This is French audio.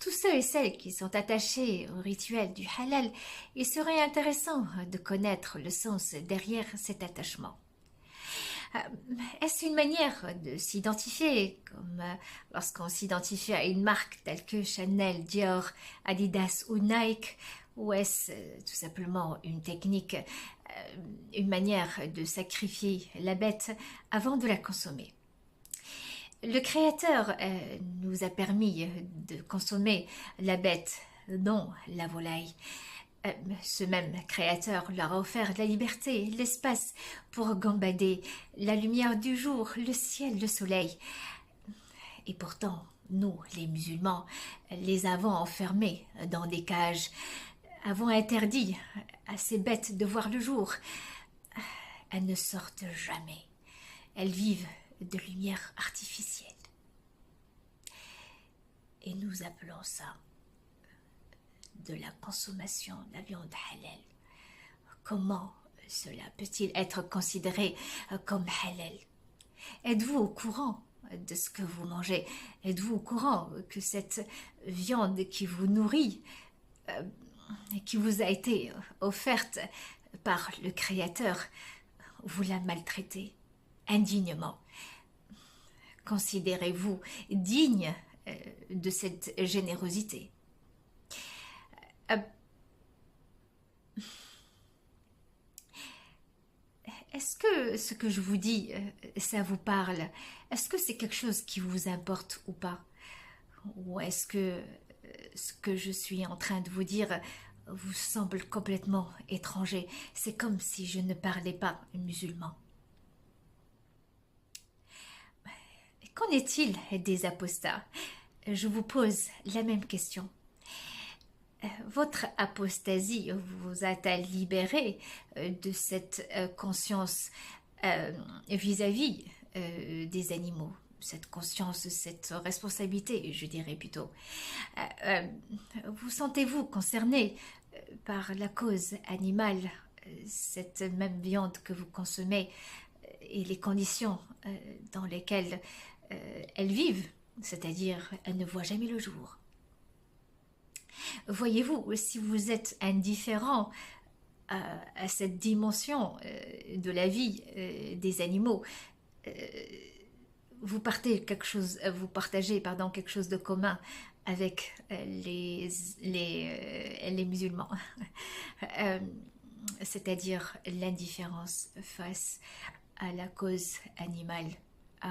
tous ceux et celles qui sont attachés au rituel du halal, il serait intéressant de connaître le sens derrière cet attachement. Euh, Est-ce une manière de s'identifier, comme lorsqu'on s'identifie à une marque telle que Chanel, Dior, Adidas ou Nike, ou est-ce tout simplement une technique, une manière de sacrifier la bête avant de la consommer? Le Créateur nous a permis de consommer la bête, non la volaille. Euh, Ce même Créateur leur a offert la liberté, l'espace pour gambader, la lumière du jour, le ciel, le soleil. Et pourtant, nous, les musulmans, les avons enfermés dans des cages, avons interdit à ces bêtes de voir le jour. Elles ne sortent jamais. Elles vivent de lumière artificielle. Et nous appelons ça de la consommation de la viande halal. Comment cela peut-il être considéré comme halal? Êtes-vous au courant de ce que vous mangez? Êtes-vous au courant que cette viande qui vous nourrit, euh, qui vous a été offerte par le Créateur, vous la maltraitez indignement? Considérez-vous digne de cette générosité? Euh, Est-ce que ce que je vous dis, ça vous parle? Est-ce que c'est quelque chose qui vous importe ou pas? Ou est-ce que ce que je suis en train de vous dire vous semble complètement étranger? C'est comme si je ne parlais pas musulman. Qu'en est-il des apostats? Je vous pose la même question. Votre apostasie vous a-t-elle libéré de cette conscience vis-à-vis des animaux, cette conscience, cette responsabilité, je dirais plutôt? Vous sentez-vous concerné par la cause animale, cette même viande que vous consommez et les conditions dans lesquelles elles vivent, c'est-à-dire elles ne voient jamais le jour? Voyez-vous, si vous êtes indifférent à cette dimension de la vie des animaux, euh, vous partagez quelque chose de commun avec les musulmans, Euh, c'est-à-dire l'indifférence face à la cause animale. Euh,